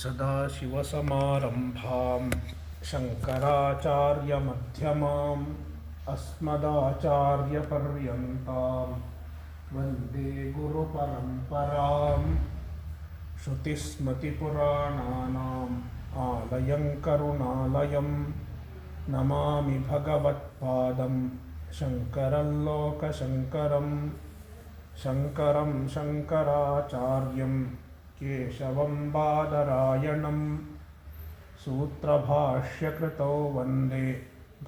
सदाशिवसमारम्भां शङ्कराचार्यमध्यमाम् अस्मदाचार्यपर्यन्तां वन्दे गुरुपरम्पराम् श्रुतिस्मृतिपुराणानाम् आलयं करुणालयं नमामि भगवत्पादं शङ्करं लोकशङ्करं शङ्करं शङ्कराचार्यं केशवं बादरायणं सूत्रभाष्यकृतौ वन्दे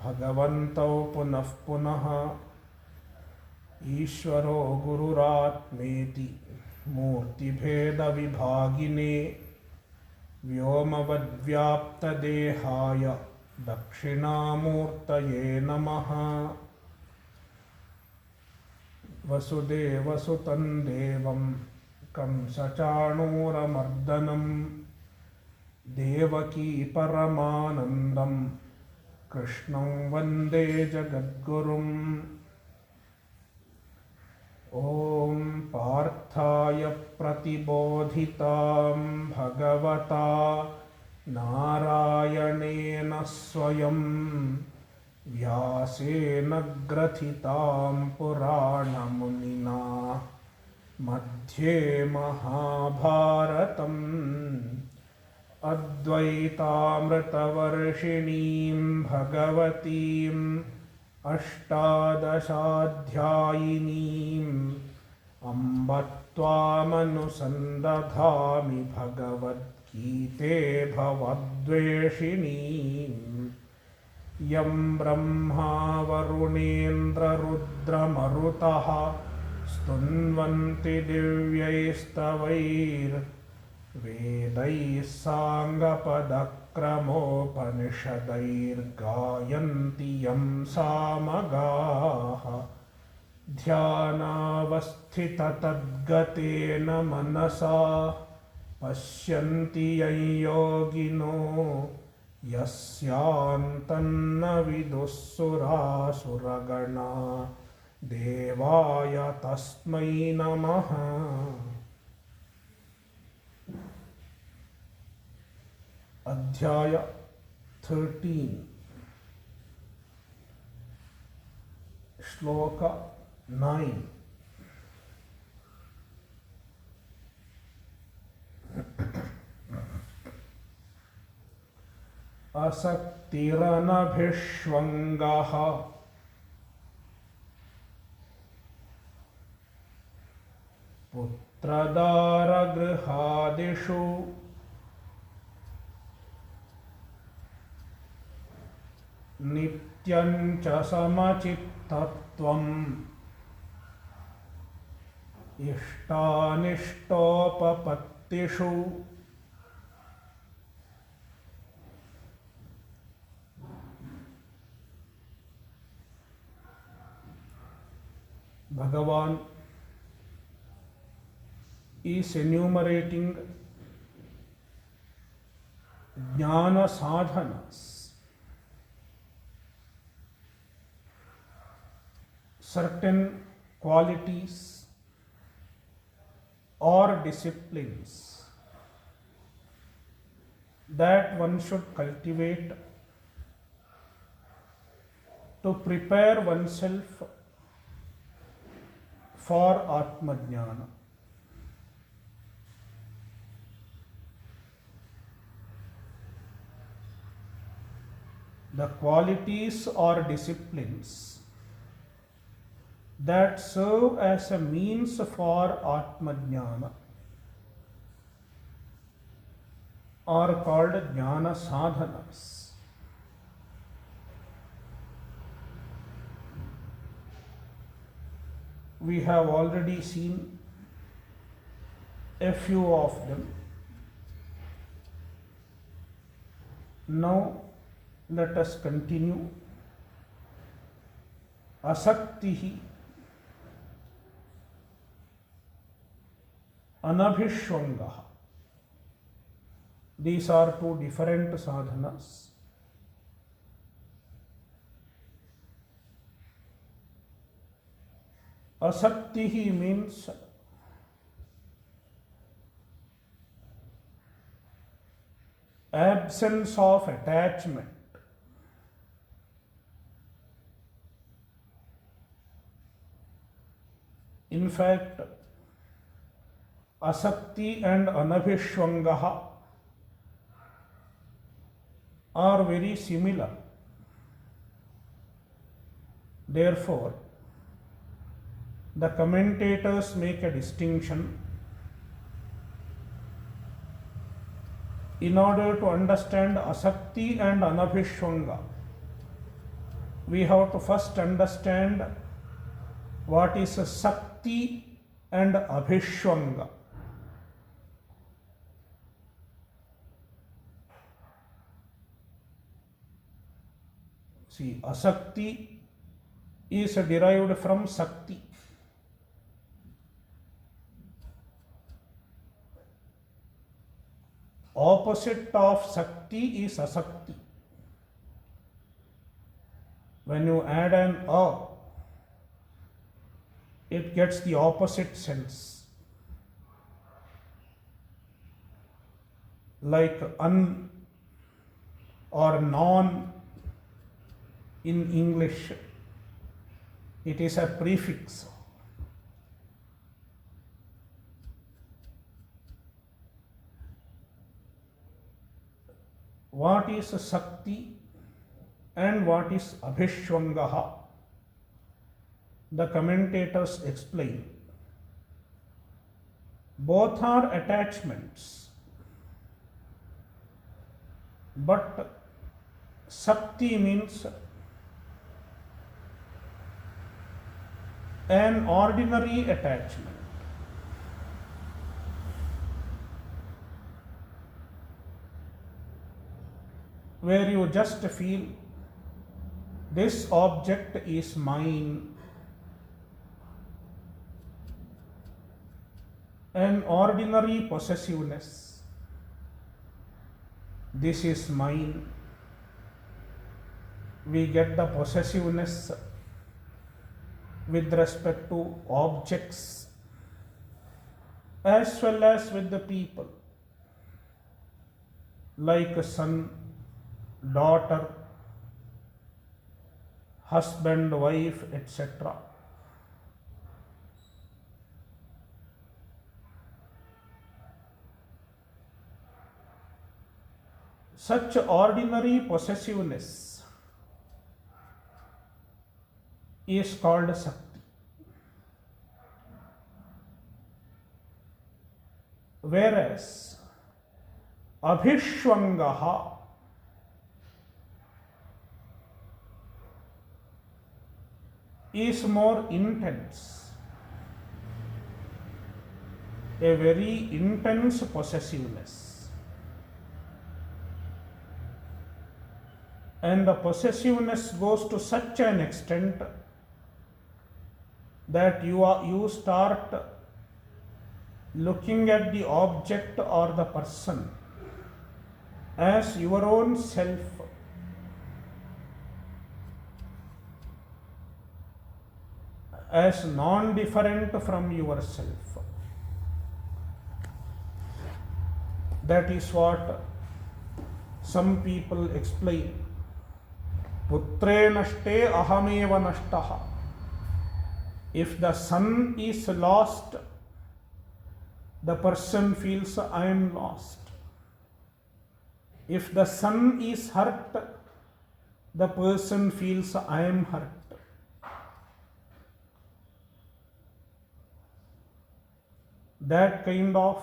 भगवन्तौ पुनः पुनः ईश्वरो गुरुरात्मेति मूर्तिभेदविभागिने व्योमवद्व्याप्तदेहाय दक्षिणामूर्तये नमः। वसुदेवसुतं देवं कंसचाणूरमर्दनं देवकी परमानन्दं कृष्णं वन्दे जगद्गुरुम्। ॐ पार्थाय प्रतिबोधितां भगवता नारायणेन स्वयं व्यासेन ग्रथितां पुराणमुनिना मध्ये महाभारतम् अद्वैतामृतवर्षिणीं भगवतीम् अष्टादशाध्यायिनीम् अम्ब त्वामनुसन्दधामि भगवद्गीते भवद्वेषिणीम्। यं ब्रह्मा वरुणेन्द्ररुद्रमरुतः स्तुन्वन्ति दिव्यैस्तवैर्वेदैः साङ्गपदक्रमोपनिषदैर्गायन्ति यं सामगाः। ध्यानावस्थिततद्गतेन मनसा पश्यन्ति यं योगिनो यस्यान्तन्न विदुःसुरासुरगणा देवाय तस्मै नमः। अध्याय 13 श्लोक 9। असक्तिरनभिष्वङ्गः पुत्रदारगृहादिषु नित्यं च समचित्तत्वम् इष्टानिष्टोपपत्तिषु Bhagavan is enumerating jnana sadhanas, certain qualities or disciplines that one should cultivate to prepare oneself for Atma Jnana. The qualities or disciplines that serve as a means for Atma Jnana are called Jnana Sadhanas. We have already seen a few of them. Now let us continue. Asaktihi, anabhishwangaha. These are two different sadhanas. Asaktihi means absence of attachment. In fact, asakti and anabhishwangaha are very similar. Therefore, the commentators make a distinction. In order to understand asakti and anabhishwanga, we have to first understand what is sakti and abhishwanga. See, asakti is derived from sakti. Opposite of sakti is asakti. When you add an a, it gets the opposite sense. Like un or non in English, it is a prefix. What is sakti and what is abhishwangaha? The commentators explain. Both are attachments, but sakti means an ordinary attachment. Where you just feel this object is mine. An ordinary possessiveness. This is mine. We get the possessiveness with respect to objects as well as with the people, like a son, daughter, husband, wife, etc. Such ordinary possessiveness is called sakti. Whereas abhishwangaha is more intense, a very intense possessiveness. And the possessiveness goes to such an extent that you start looking at the object or the person as your own self. As non-different from yourself. That is what some people explain. Putre nashte ahameva nashtaha. If the son is lost, the person feels I am lost. If the son is hurt, the person feels I am hurt. That kind of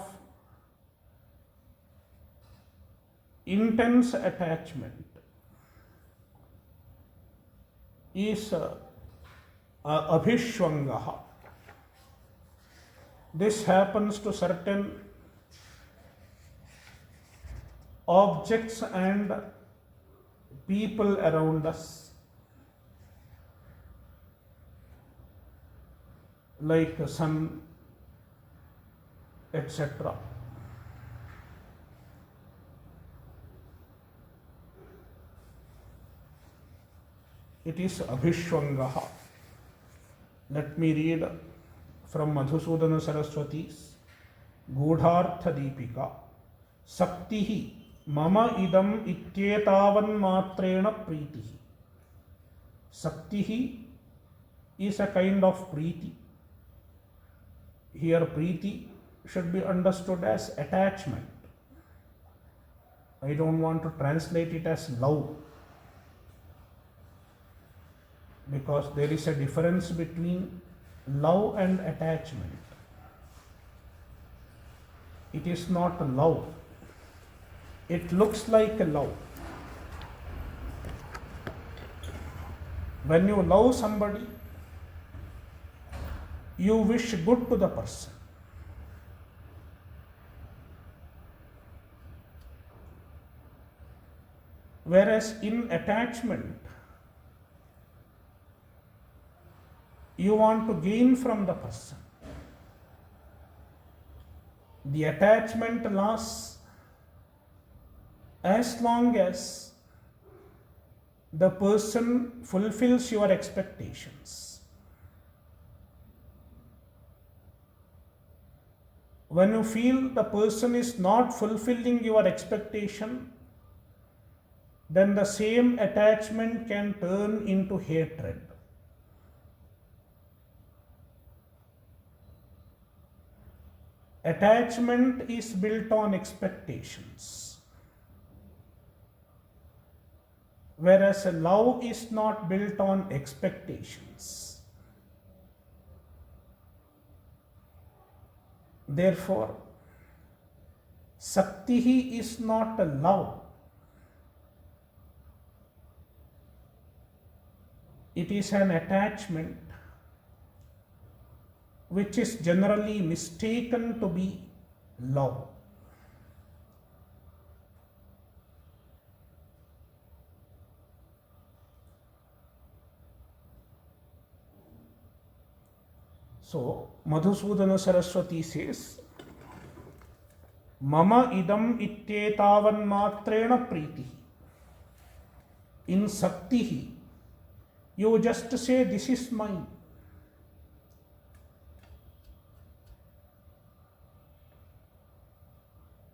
intense attachment is abhishwangaha. This happens to certain objects and people around us, like sun, etc. It is abhishwangaha. Let me read from Madhusudana Saraswati's Gudhartha Deepika. Saktihi mama idam ityetavanmatrena pritihi. Saktihi is a kind of preeti. Here preeti should be understood as attachment. I don't want to translate it as love, because there is a difference between love and attachment. It is not love. It looks like a love. When you love somebody, you wish good to the person. Whereas in attachment, you want to gain from the person. The attachment lasts as long as the person fulfills your expectations. When you feel the person is not fulfilling your expectation, then the same attachment can turn into hatred. Attachment is built on expectations, whereas love is not built on expectations. Therefore, Saktihi is not a love. It is an attachment which is generally mistaken to be love. So, Madhusudana Saraswati says, Mama idam ityetavan matrena pritihi. In Saktihi, you just say, this is mine.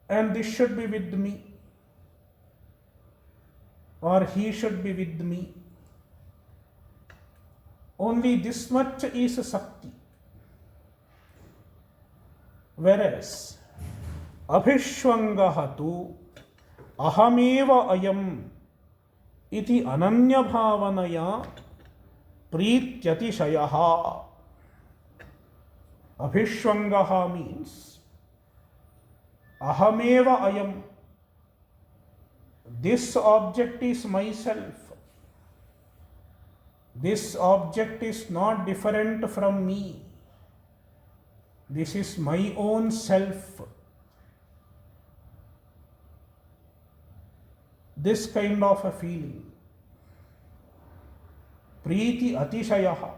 And this should be with me, or he should be with me. Only this much is Sakti. Whereas Abhishwangaha tu ahameva ayam iti ananya bhavanaya prityatishayaha. Abhishwangaha means ahameva ayam. This object is myself. This object is not different from me. This is my own self. This kind of a feeling. Preeti atishayaha.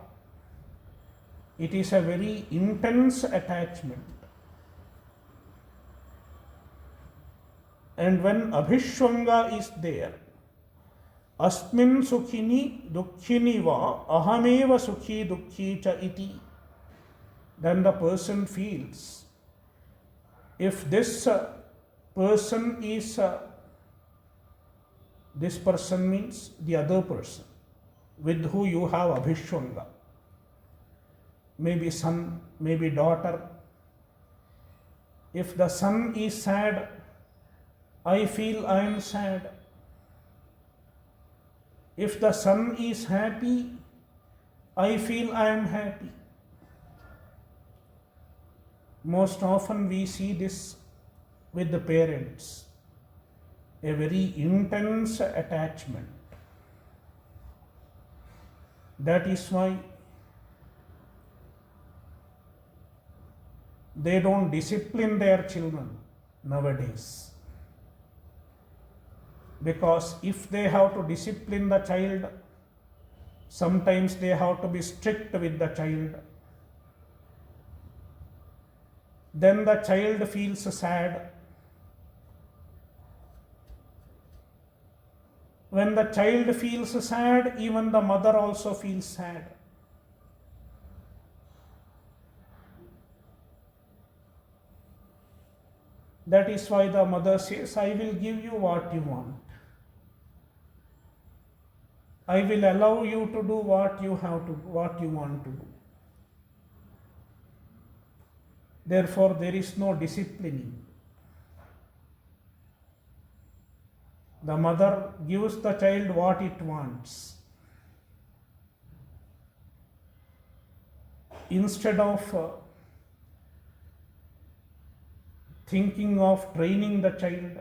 It is a very intense attachment. And when Abhishwanga is there, Asmin sukhini dukkhini va ahameva sukhi dukkhi cha iti, then the person feels, if this person is, this person means the other person with who you have Abhishwanga, maybe son, maybe daughter. If the son is sad, I feel I am sad. If the son is happy, I feel I am happy. Most often we see this with the parents, a very intense attachment. That is why they don't discipline their children nowadays. Because if they have to discipline the child, sometimes they have to be strict with the child. Then the child feels sad. When the child feels sad, even the mother also feels sad. That is why the mother says, I will give you what you want. I will allow you to do what you want to do. Therefore, there is no disciplining. The mother gives the child what it wants. Instead of thinking of training the child,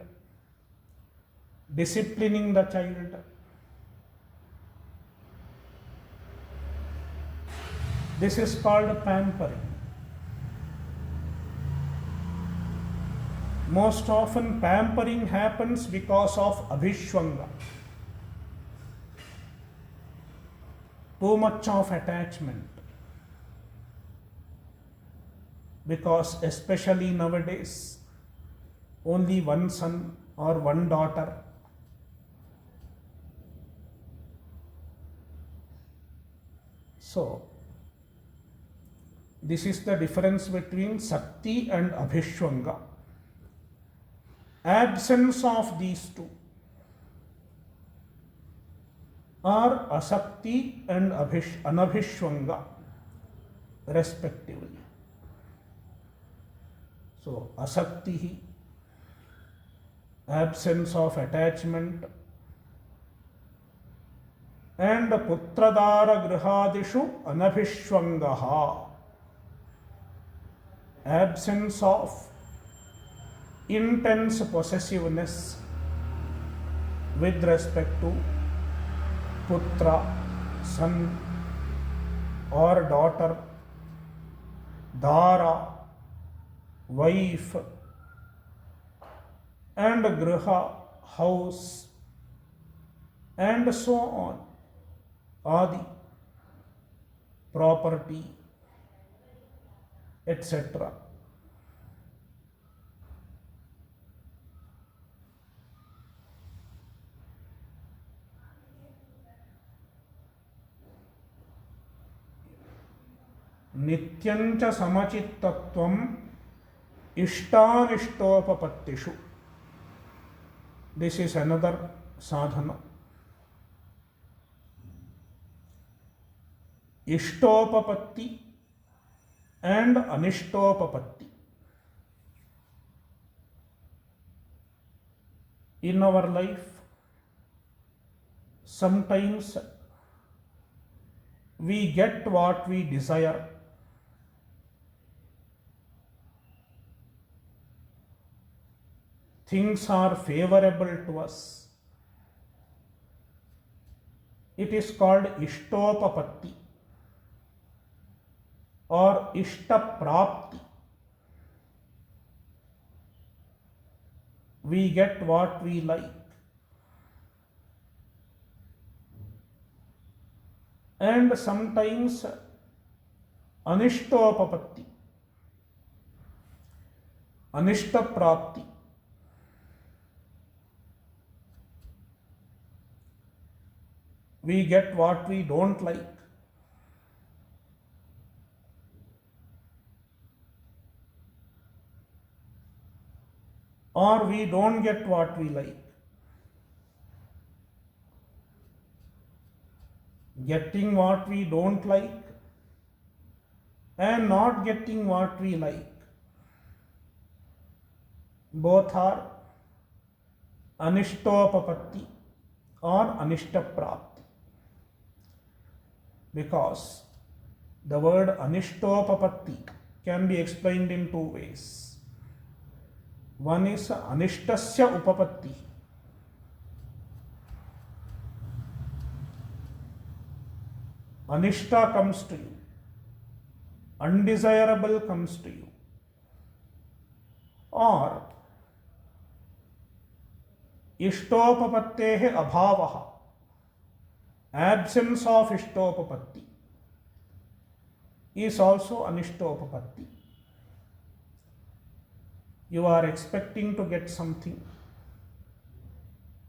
disciplining the child, this is called pampering. Most often pampering happens because of abhishwanga. Too much of attachment. Because especially nowadays, only one son or one daughter. So, this is the difference between Sakti and Abhishwanga. Absence of these two are Asakti and Anabhishwanga respectively. So, Asakti, absence of attachment, and Putradara Grihadishu Anabhishwangaha, absence of intense possessiveness with respect to putra, son or daughter, dara, wife, and griha, house, and so on, adi, property, etc. नित्यंच समचित्तत्वम इष्टानिष्टोपपत्तिषु. This is another sadhana. Ishtopapatti and anishtopapatti. In our life, sometimes we get what we desire. Things are favorable to us. It is called Ishtopapatti or Ishtaprapti. We get what we like. And sometimes Anishtopapatti, Anishtaprapti. We get what we don't like. Or we don't get what we like. Getting what we don't like and not getting what we like, both are Anishtopapatti or Anishtaprapti. Because the word Anishtopapatti can be explained in two ways. One is Anishtasya Upapatti. Anishta comes to you, undesirable comes to you, or Ishtopapattehe abhavaha, absence of Ishtopapatti is also Anishtopapatti. You are expecting to get something,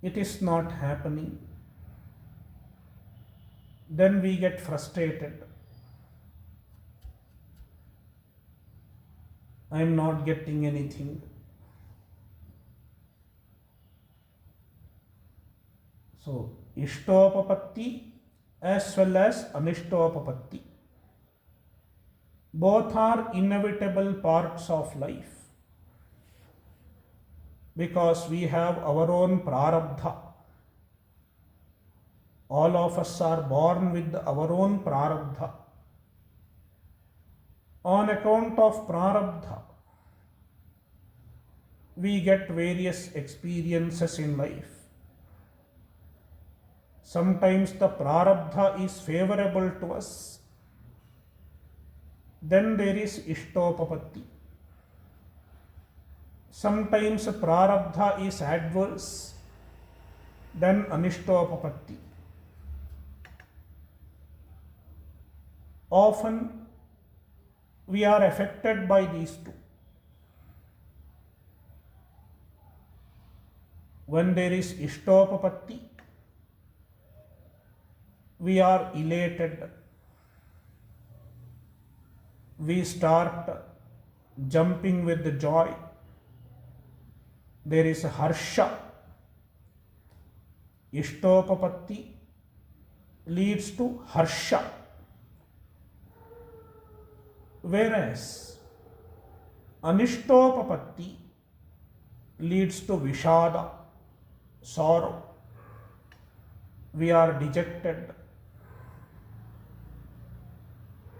it is not happening. Then we get frustrated. I am not getting anything. So, Ishtopapatti as well as Anishtopapatti. Both are inevitable parts of life because we have our own prarabdha. All of us are born with our own prarabdha. On account of prarabdha, we get various experiences in life. Sometimes the prarabdha is favorable to us. Then there is Ishtopapatti. Sometimes prarabdha is adverse. Then Anishtopapatti. Often we are affected by these two. When there is Ishtopapatti, we are elated. We start jumping with the joy. There is a harsha. Ishtopapatti leads to harsha. Whereas Anishtopapatti leads to vishada, sorrow. We are dejected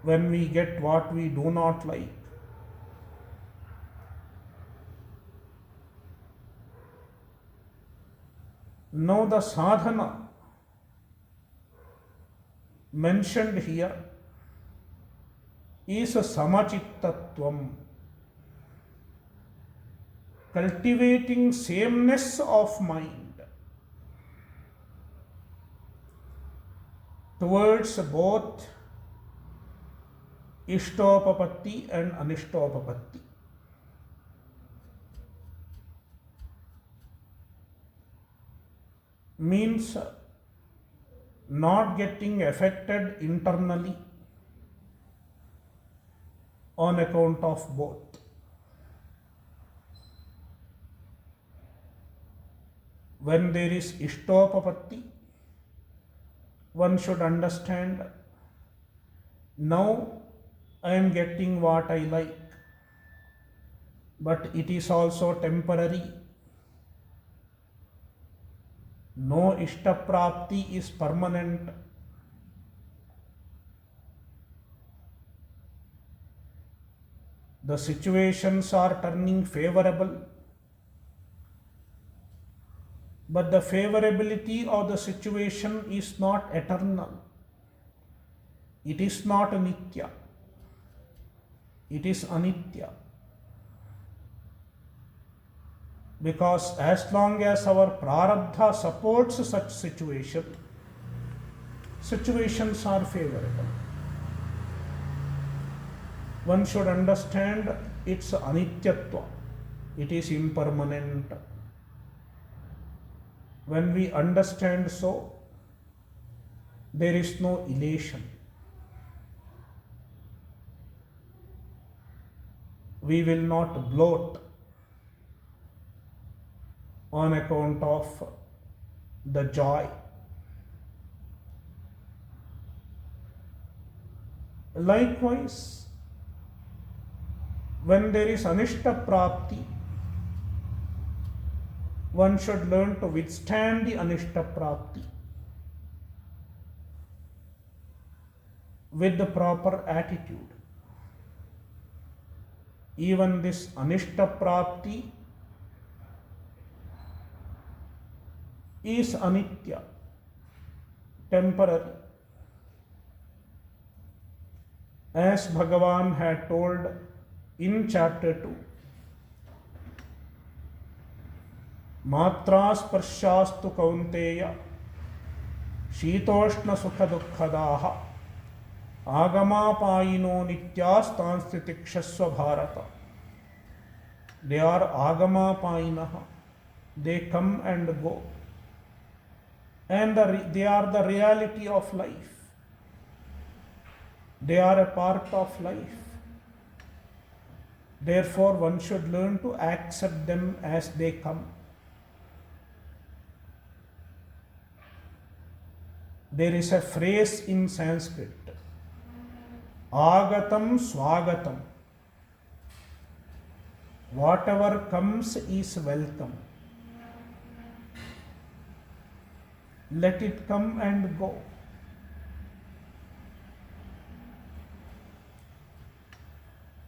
when we get what we do not like. Now the sadhana mentioned here is a samachittatvam, cultivating sameness of mind towards both Ishtopapatti and Anishtopapatti. Means not getting affected internally on account of both. When there is Ishtopapatti, one should understand, now I am getting what I like, but it is also temporary. No Ishtaprapti is permanent. The situations are turning favorable, but the favorability of the situation is not eternal. It is not nitya. It is anitya. Because as long as our prarabdha supports such situations are favorable. One should understand its anityatva. It is impermanent. When we understand so, there is no elation. We will not bloat on account of the joy. Likewise, when there is Anishta Prapti, one should learn to withstand the Anishta Prapti with the proper attitude. Even this Anishta Prapti is anitya, temporary. As Bhagavan had told in chapter 2, Matrasparshastu kaunteya Shitoshna sukha dukkhadaha Agamapayino nityastanstitikshasva bharata. They are Agamapayinaha. They come and go. And they are the reality of life. They are a part of life. Therefore, one should learn to accept them as they come. There is a phrase in Sanskrit, Agatam Swagatam. Whatever comes is welcome. Let it come and go.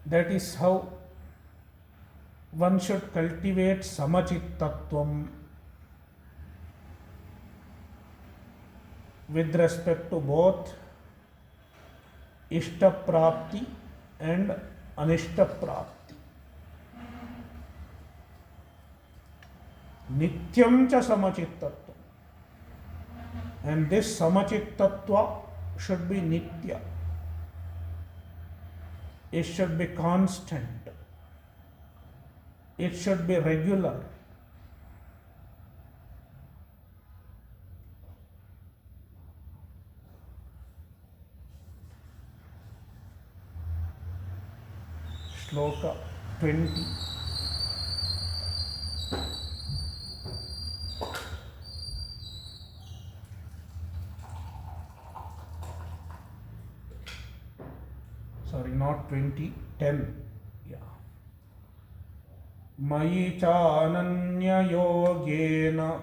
That is how one should cultivate samachittatvam with respect to both ishtaprapti and anishtaprapti. Nityam cha samachittatvam. And this samachittatva should be nitya. It should be constant. It should be regular. Shloka 20. Sorry, not 20, 10. Yeah. Mayi chananya yogena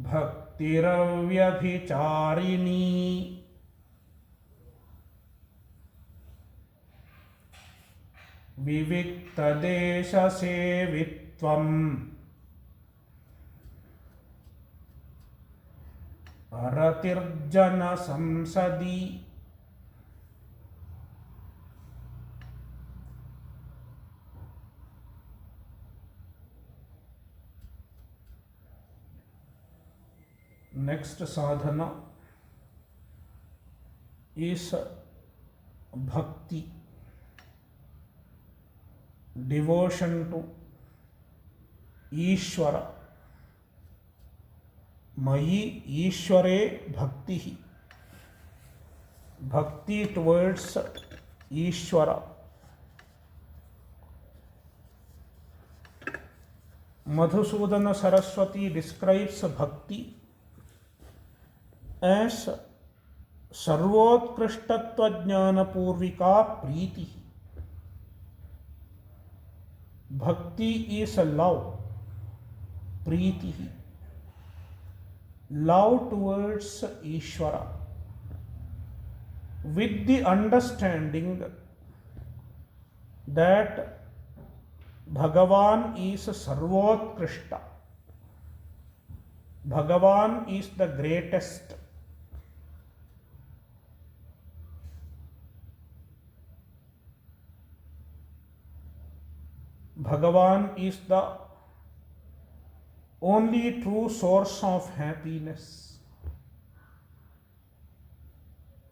bhaktiravyabhicharini viviktadesha sevitvam aratirjana samsadi. Next sadhana is bhakti, devotion to Ishvara. Mayi Ishvare bhakti. Bhakti towards Ishvara. Madhusudana Saraswati describes bhakti as sarvotkrishtva jnana purvika priti. Bhakti is a love, priti, love towards Ishvara, with the understanding that Bhagavan is sarvotkrishtha. Bhagavan is the greatest. Bhagavan is the only true source of happiness,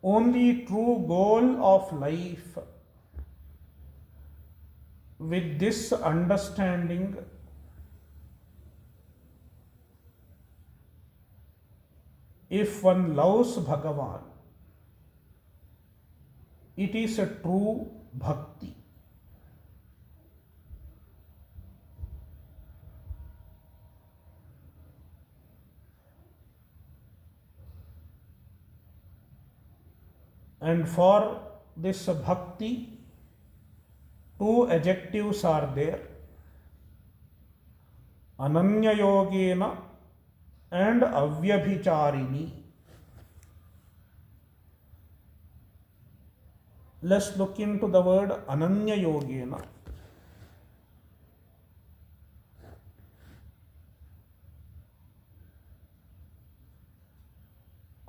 only true goal of life. With this understanding, if one loves Bhagavan, it is a true bhakti. And for this bhakti, two adjectives are there, ananya yogena and avyabhicharini. Let's look into the word ananya yogena.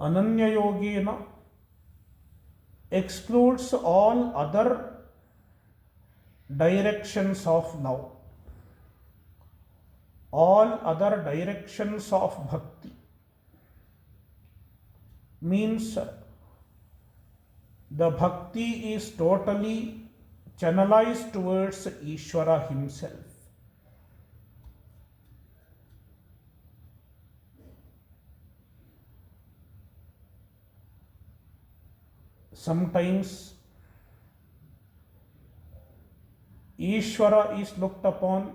Ananya yogena excludes all other directions of love, all other directions of bhakti. Means the bhakti is totally channelized towards Ishvara himself. Sometimes Ishvara is looked upon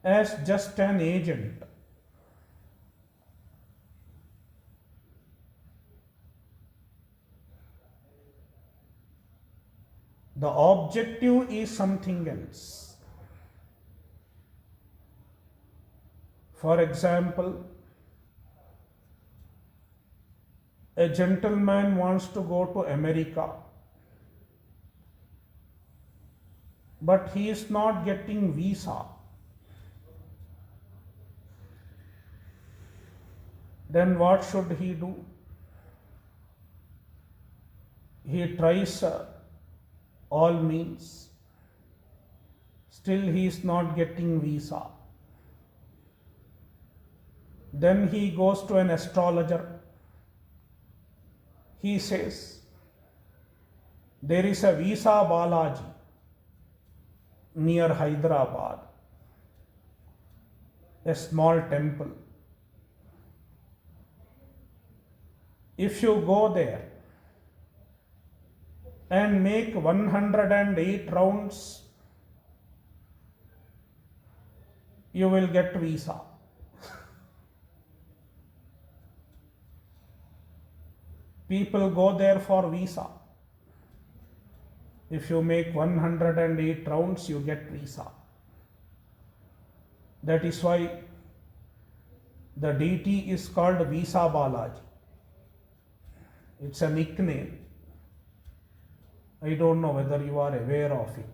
as just an agent. The objective is something else. For example, a gentleman wants to go to America, but he is not getting visa. Then what should he do? He tries all means. Still he is not getting visa. Then he goes to an astrologer. He says, there is a visa Balaji near Hyderabad, a small temple. If you go there and make 108 rounds, you will get visa. People go there for visa. If you make 108 rounds, you get visa. That is why the deity is called Visa Balaji. It's a nickname. I don't know whether you are aware of it.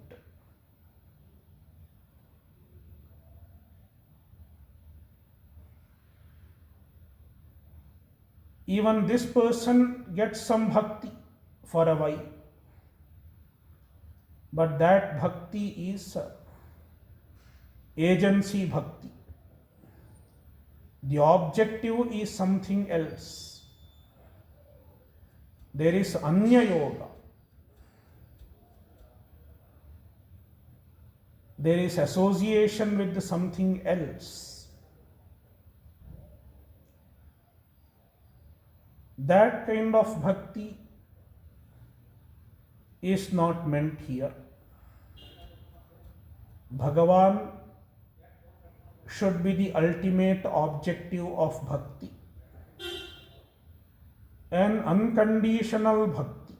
Even this person gets some bhakti for a while, but that bhakti is agency bhakti. The objective is something else. There is anya yoga. There is association with something else. That kind of bhakti is not meant here. Bhagavan should be the ultimate objective of bhakti, an unconditional bhakti.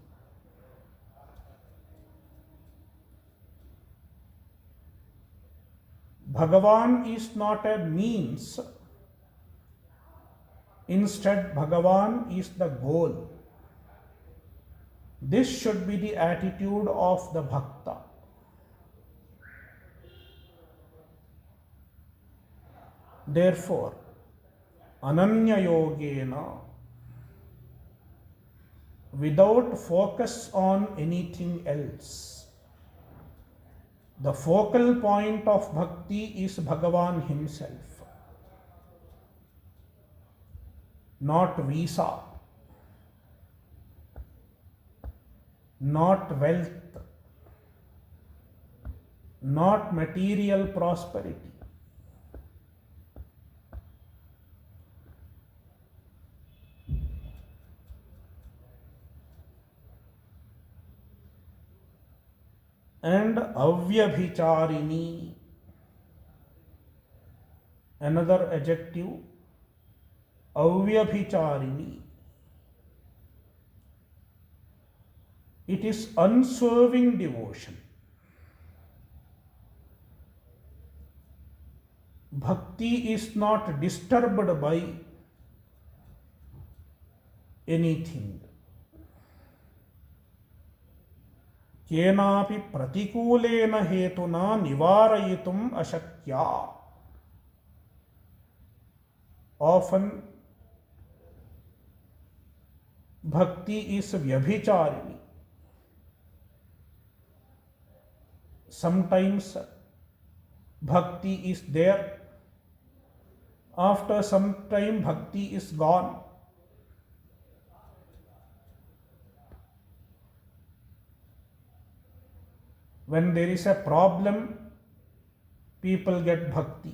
Bhagavan is not a means. Instead, Bhagavan is the goal. This should be the attitude of the bhakta. Therefore, ananya yogena, without focus on anything else. The focal point of bhakti is Bhagavan himself. Not visa, not wealth, not material prosperity. And avyabhicharini, another adjective, avyabhicharini. It is unswerving devotion. Bhakti is not disturbed by anything. केनापि प्रतिकूलेन हेतुना निवारयितुम् अशक्या. Often bhakti is vyabhicharini. Sometimes bhakti is there. After some time bhakti is gone. When there is a problem, people get bhakti.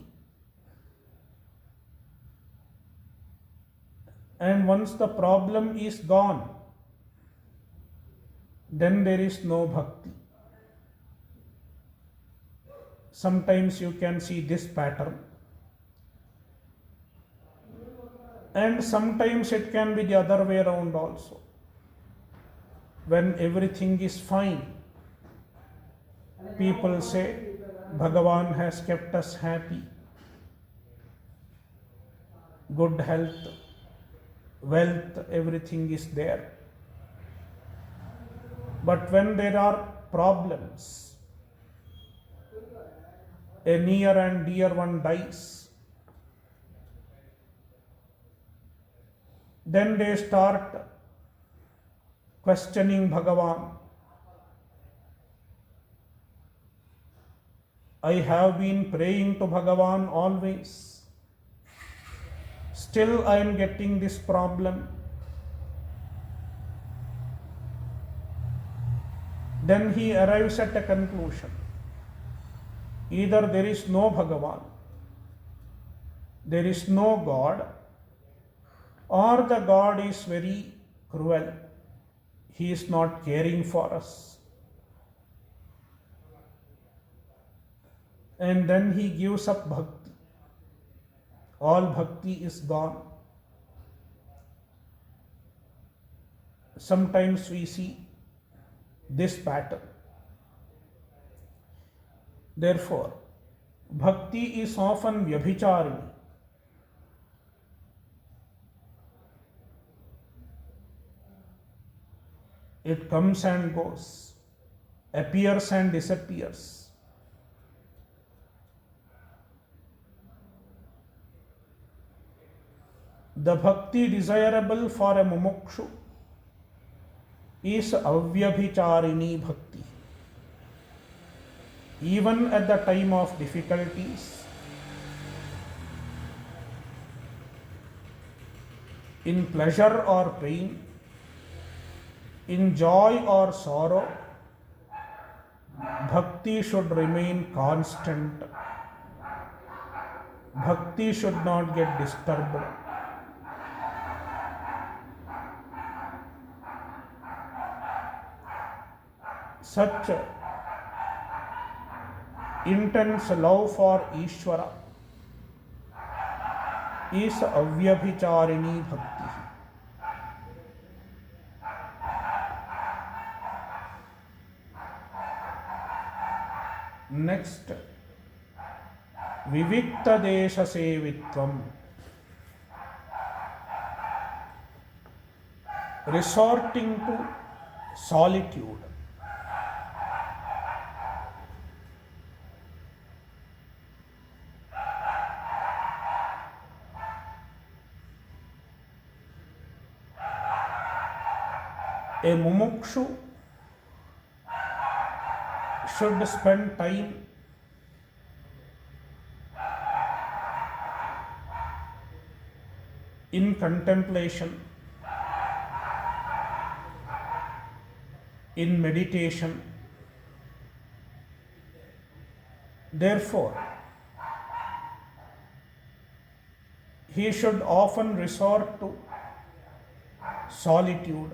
And once the problem is gone, then there is no bhakti. sometimes you can see this pattern, and sometimes it can be the other way around also. When everything is fine, people say Bhagavan has kept us happy, good health, wealth, everything is there. But when there are problems, a near and dear one dies, then they start questioning Bhagavan. I have been praying to Bhagavan always. Still I am getting this problem. Then he arrives at a conclusion. Either there is no Bhagavan, there is no God, or the God is very cruel. He is not caring for us. And then he gives up bhakti. All bhakti is gone. Sometimes we see this pattern. Therefore, bhakti is often vyabhicharini. It comes and goes, appears and disappears. The bhakti desirable for a mumukshu is avyabhicharini bhakti. Even at the time of difficulties, in pleasure or pain, in joy or sorrow, bhakti should remain constant. Bhakti should not get disturbed. Such intense love for Ishvara is avyabhicharini bhakti. Next, vivikta desha sevitvam, resorting to solitude. A mumukshu should spend time in contemplation, in meditation. Therefore, he should often resort to solitude.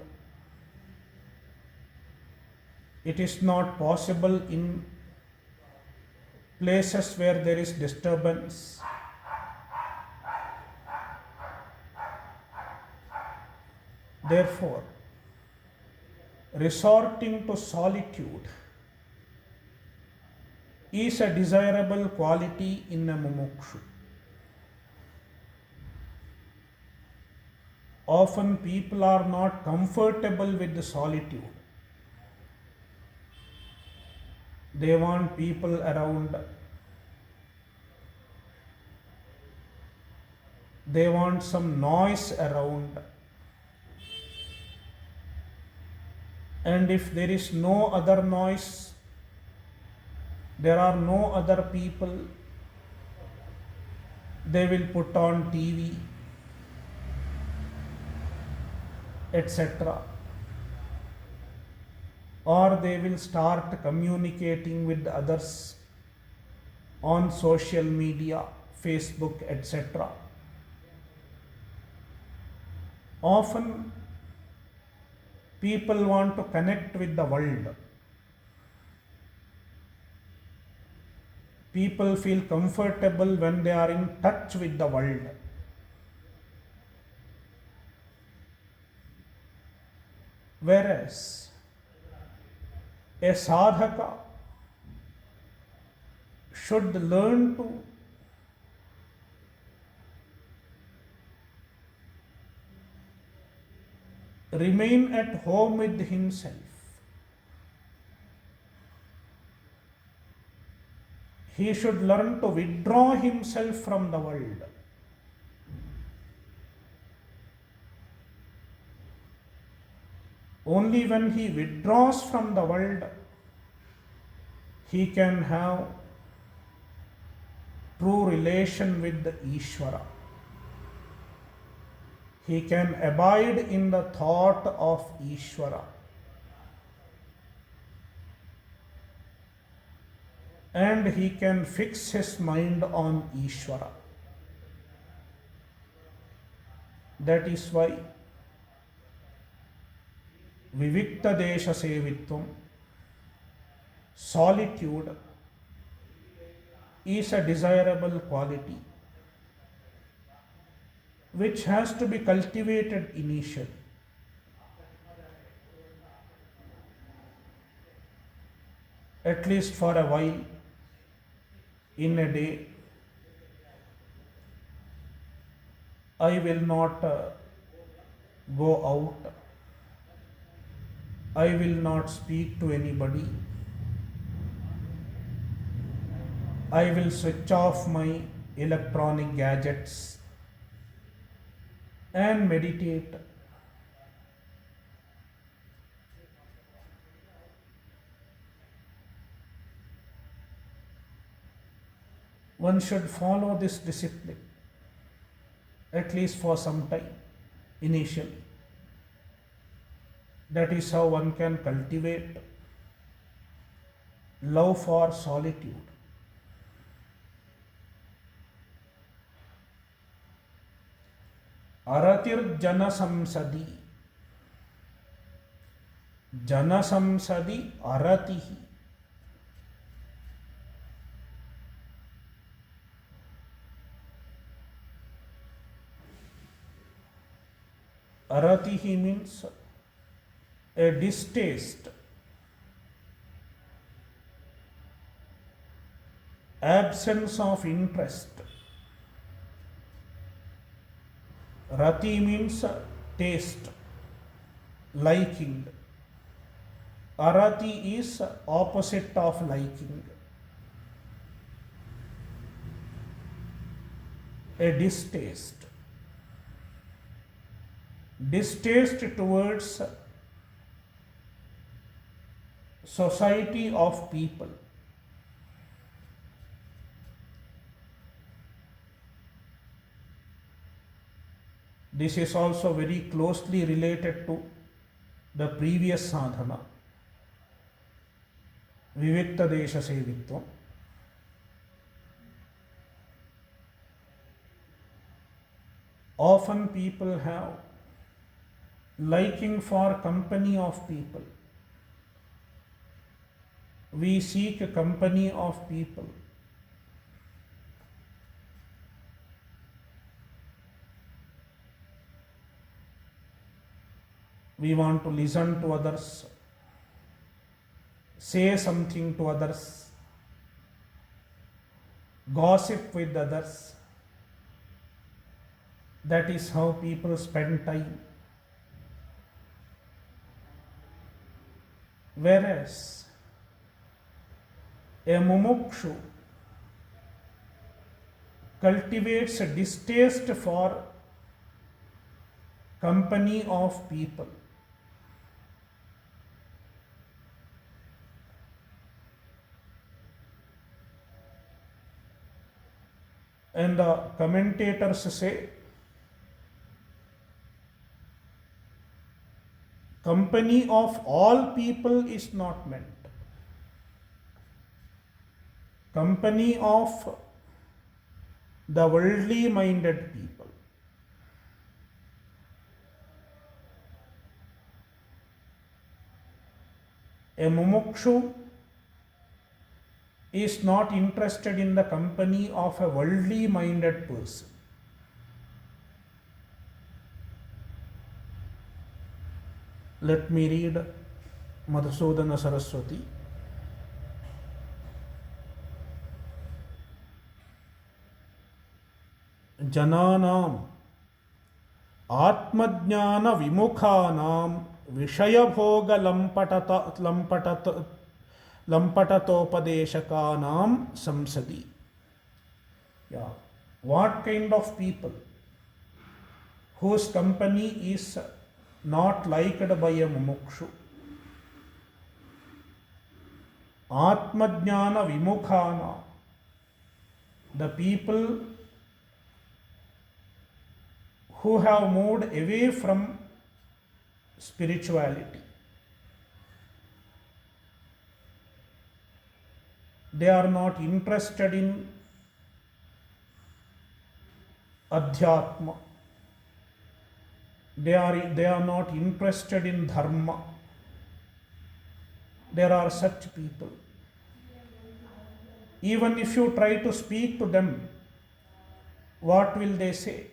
It is not possible in places where there is disturbance. Therefore, resorting to solitude is a desirable quality in a mumukshu. Often people are not comfortable with the solitude. They want people around. They want some noise around. And if there is no other noise, there are no other people, they will put on TV, etc. Or they will start communicating with others on social media, Facebook, etc. Often people want to connect with the world. People feel comfortable when they are in touch with the world. Whereas a sadhaka should learn to remain at home with himself. He should learn to withdraw himself from the world. Only when he withdraws from the world, he can have true relation with the Ishvara. He can abide in the thought of Ishvara. And he can fix his mind on Ishvara. That is why Vivikta Desha Sevitvam, solitude, is a desirable quality which has to be cultivated initially. At least for a while in a day, I will not go out. I will not speak to anybody. I will switch off my electronic gadgets and meditate. One should follow this discipline, at least for some time, initially. That is how one can cultivate love for solitude. Aratir jana samsadi. Jana samsadi aratihi. Aratihi means a distaste, absence of interest. Rati means taste, liking. Arati is opposite of liking. A distaste. Distaste towards society of people. This is also very closely related to the previous sadhana, Vivikta Desha Sevitvam. Often people have liking for company of people. We seek a company of people. We want to listen to others, say something to others, gossip with others. That is how people spend time. Whereas a mumukshu cultivates a distaste for company of people. And the commentators say, company of all people is not meant. Company of the worldly minded people. A mumukshu is not interested in the company of a worldly minded person. Let me read Madhusudana Saraswati. Jananam Atmajnana Vimukhanam Vishayabhoga Lampatatopadeshakanam Samsadi. Yeah. What kind of people whose company is not liked by a mumukshu? Atmajnana Vimukhana, the people who have moved away from spirituality. They are not interested in adhyatma. They are not interested in dharma. There are such people. Even if you try to speak to them, what will they say?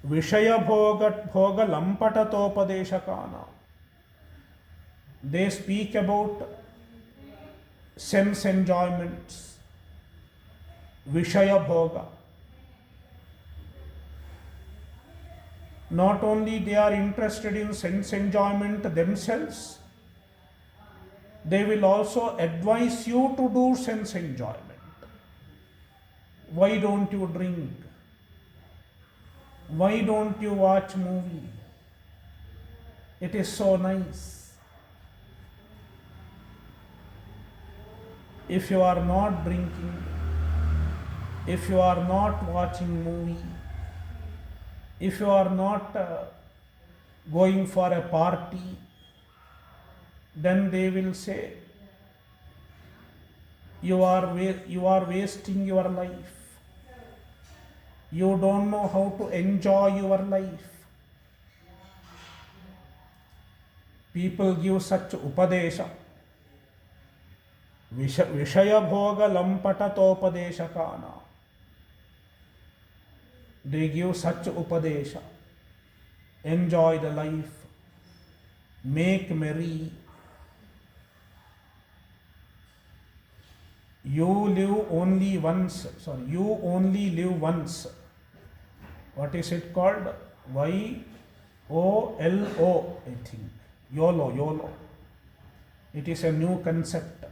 Vishaya bhoga lampatatopadeshakana. They speak about sense enjoyments. Vishaya bhoga. Not only they are interested in sense enjoyment themselves, they will also advise you to do sense enjoyment. Why don't you drink? Why don't you watch movie? It is so nice. If you are not drinking, if you are not watching movie, if you are not going for a party, then they will say, you are wasting your life. You don't know how to enjoy your life. People give such upadesha. Vishaya bhoga lampatatopadeshakana. They give such upadesha. Enjoy the life. Make merry. You only live once. What is it called? YOLO, I think. YOLO. It is a new concept.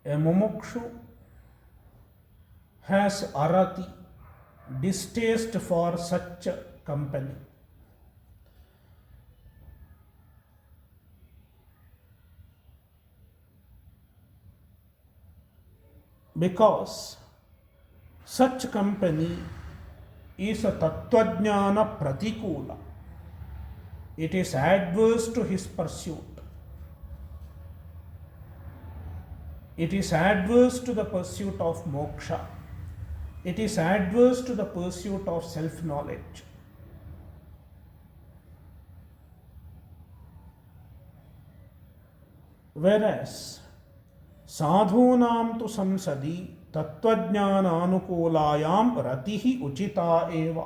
A mumukshu has arati, distaste for such company. Because such company is a tattvajnana pratikula. It is adverse to his pursuit. It is adverse to the pursuit of moksha. It is adverse to the pursuit of self-knowledge. Whereas sadhunam tu samsadi tattvajnananukulayam ratihi uchita eva.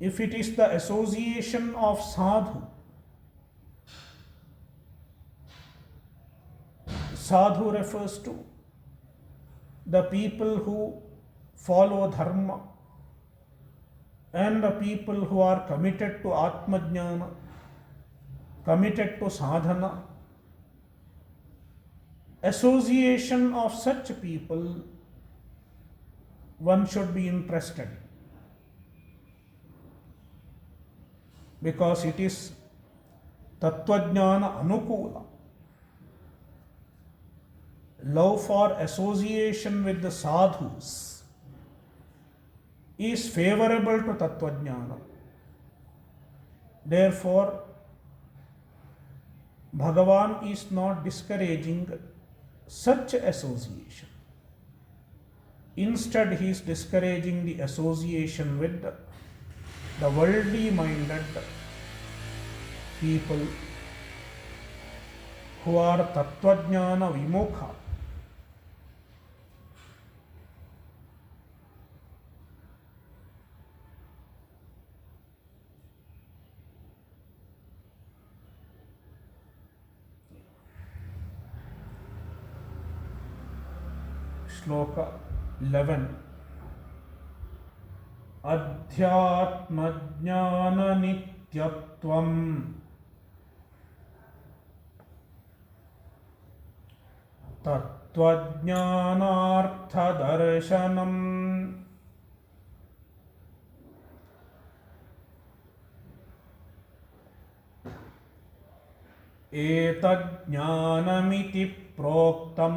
If it is the association of sadhu, sadhu refers to the people who follow dharma and the people who are committed to atmajnana, committed to sadhana. Association of such people one should be interested in, because it is tattvajnana anukula. Love for association with the sadhus is favorable to tattvajnana. Therefore, Bhagavan is not discouraging such association. Instead, he is discouraging the association with the worldly minded people who are tattvajnana vimukha, Shloka 11. Adhyatmajnana nityatvam tattvajnanartha darshanam etajnanamiti proktam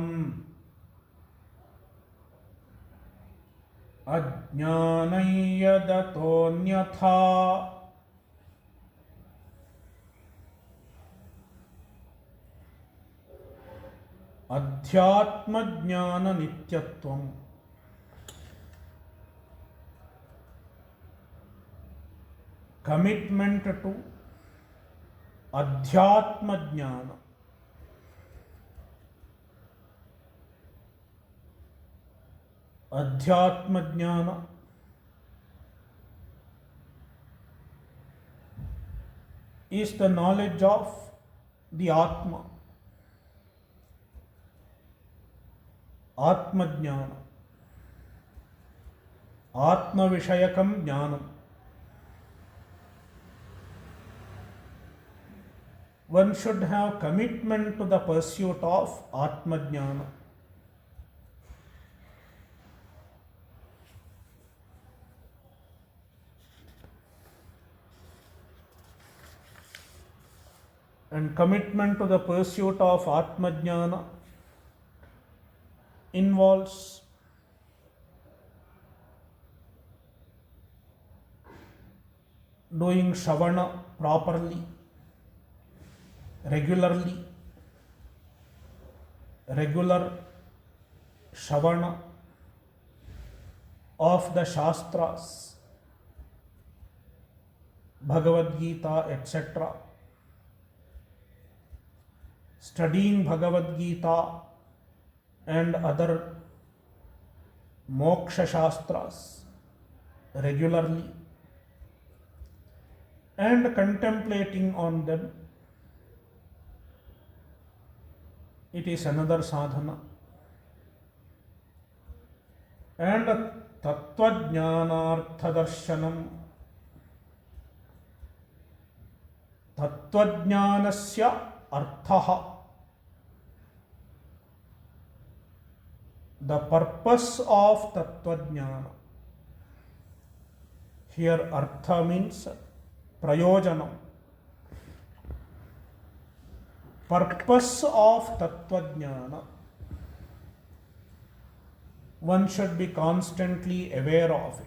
ajnanayyadatonyatha. Adhyatmajnana nityatvam. Commitment to adhyatmajnana. Adhyatmajnana is the knowledge of the Atma. Atmajnana. Atma Vishayakam Jnanam. One should have commitment to the pursuit of Atmajnana. And commitment to the pursuit of Atmajnana involves doing Shravana properly, regularly, regular Shravana of the Shastras, Bhagavadgita, etc. Studying Bhagavadgita and other moksha shastras regularly and contemplating on them, it is another sadhana. And tattvajnanartha darshanam, tattvajnanasya arthaha, the purpose of tattvajnana. Here artha means prayojanam. Purpose of tattvajnana. One should be constantly aware of it.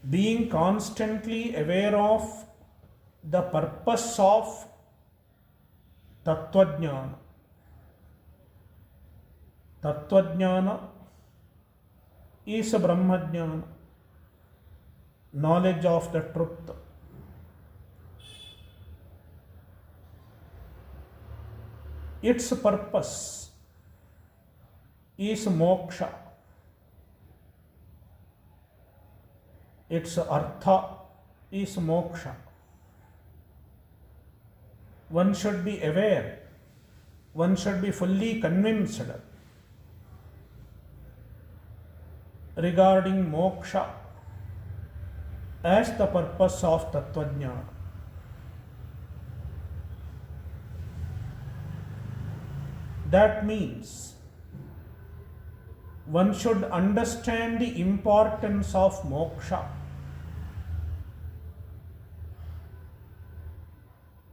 Being constantly aware of the purpose of tattvajnana. Tattvajnana is brahmajnana, knowledge of the truth. Its purpose is moksha. Its artha is moksha. One should be aware, one should be fully convinced regarding moksha as the purpose of tattvajnana. That means one should understand the importance of moksha.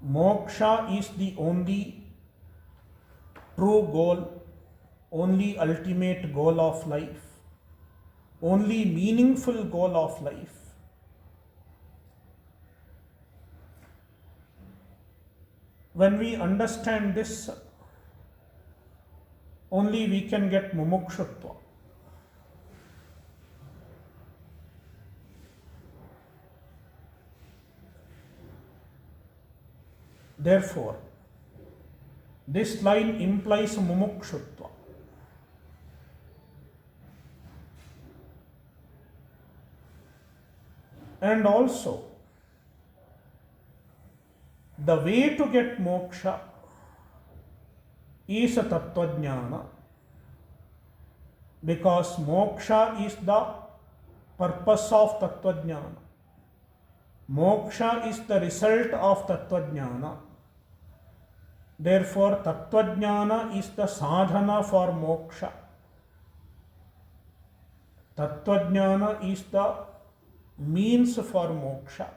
Moksha is the only true goal, only ultimate goal of life, only meaningful goal of life. When we understand this, only we can get mumukshutva. Therefore, this line implies mumukshutva. And also, the way to get moksha is a tattvajnana, because moksha is the purpose of tattvajnana. Moksha is the result of tattvajnana. Therefore, tattvajnana is the sadhana for moksha. Tattvajnana is the means for moksha.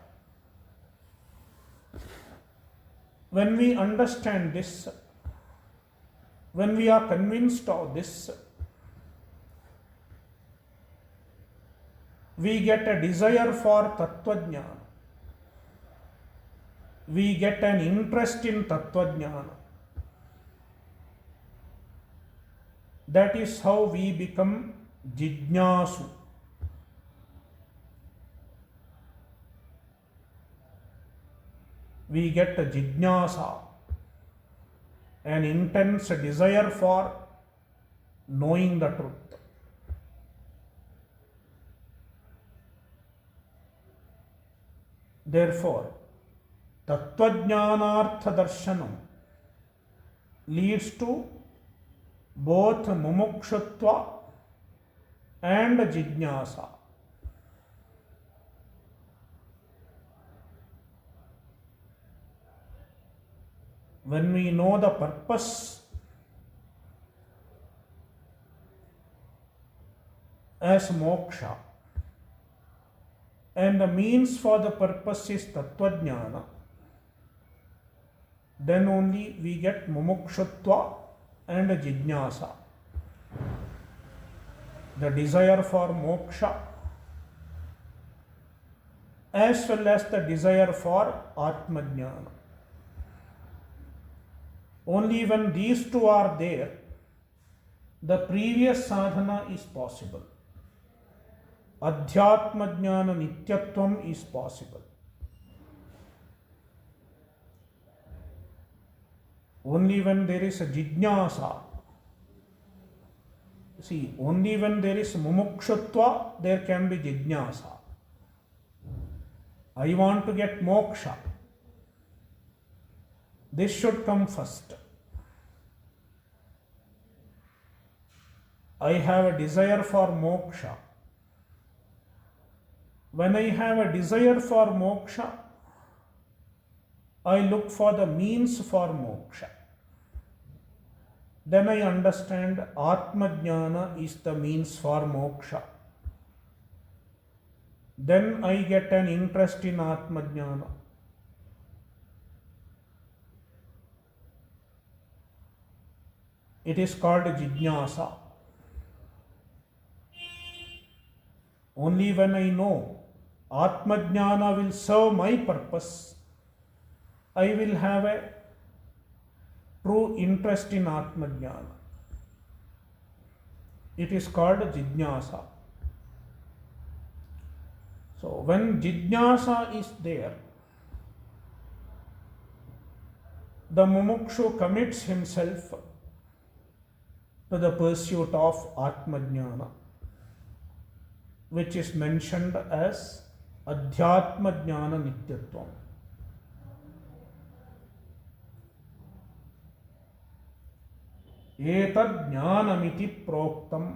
When we understand this, when we are convinced of this, we get a desire for tattvajnana. We get an interest in tattvajnana. That is how we become jijnasu. We get a jijnasa, an intense desire for knowing the truth. Therefore, tattvajnanartha darshanam leads to both mumukshutva and jijnasa. When we know the purpose as moksha and the means for the purpose is tattvajnana, then only we get mumukshutva and jijnasa, the desire for moksha as well as the desire for atmajnana. Only when these two are there, the previous sadhana is possible. Adhyatma jnana nityatvam is possible. Only when there is a jijnasa, see, only when there is mumukshutva, there can be jijnasa. I want to get moksha. This should come first. I have a desire for moksha. When I have a desire for moksha, I look for the means for moksha. Then I understand Atmajnana is the means for moksha. Then I get an interest in Atmajnana. It is called jijnasa. Only when I know Atmajnana will serve my purpose, I will have a true interest in Atmajnana. It is called jijnasa. So when jijnasa is there, the mumukshu commits himself to the pursuit of Atmajnana, which is mentioned as Adhyatma Jnana Nityatvam. Etat jnanamiti proktam.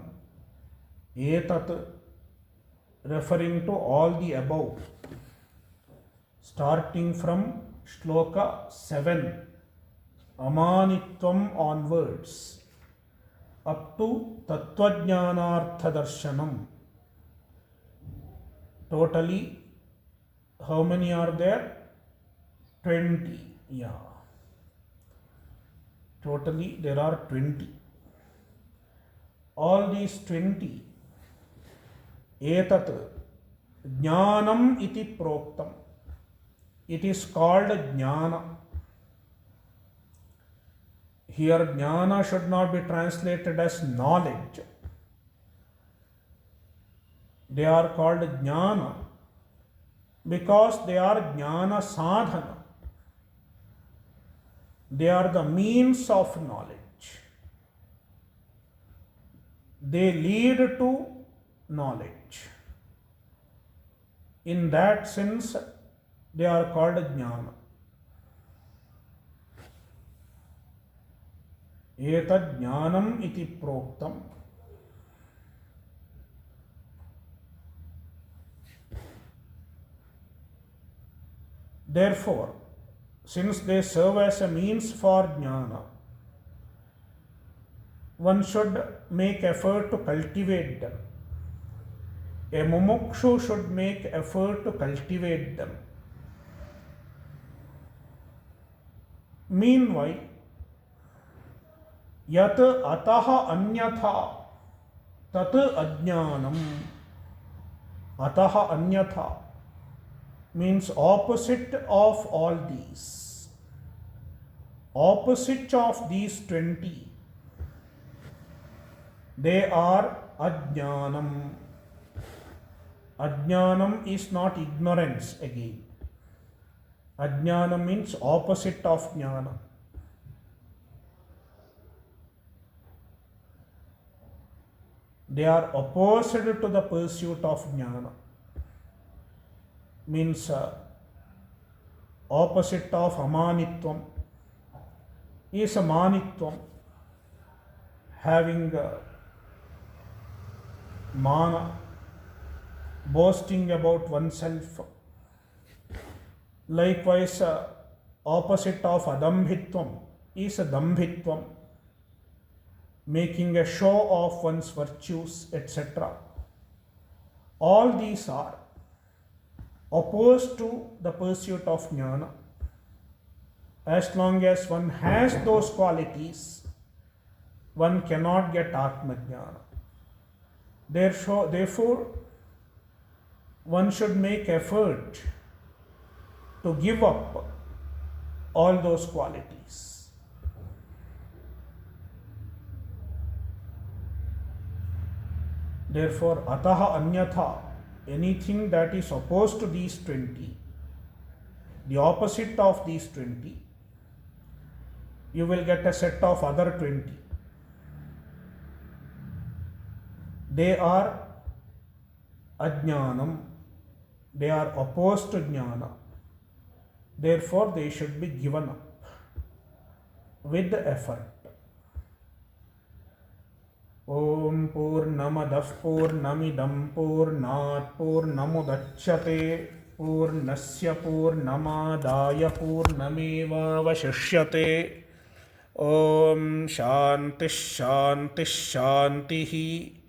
Etat referring to all the above, starting from Shloka 7, Amanitvam onwards, up to Tattvajnanartha Darshanam. Totally, how many are there? 20. Yeah. Totally, there are 20. All these 20, etat jnanam iti proktam. It is called jnana. Here, jnana should not be translated as knowledge. They are called jnana because they are jnana sadhana. They are the means of knowledge. They lead to knowledge. In that sense, they are called jnana. Etad jnanam iti proktam. Therefore, since they serve as a means for jnana, one should make effort to cultivate them. A mumukshu should make effort to cultivate them. Meanwhile, yat ataha anyatha tat ajnanam. Ataha anyatha means opposite of all these. Opposite of these 20, they are ajnanam. Ajnanam is not ignorance again. Ajnanam means opposite of jnana. They are opposed to the pursuit of jnana. Means opposite of amanitvam is manitvam, having mana, boasting about oneself. Likewise, opposite of adambhitvam is dambhitvam, making a show of one's virtues, etc. All these are opposed to the pursuit of jnana. As long as one has those qualities, one cannot get Atma Jnana. Therefore, one should make effort to give up all those qualities. Therefore, ataha anyatha, anything that is opposed to these 20, the opposite of these 20, you will get a set of other 20. They are ajnanam, they are opposed to jnana. Therefore, they should be given up with effort. Om Purnamadah Purnamidam Purnat Purnamudachyate Purnasya Purnamadaya Purnameva Vashishyate. Om Shanti Shanti Shantihi.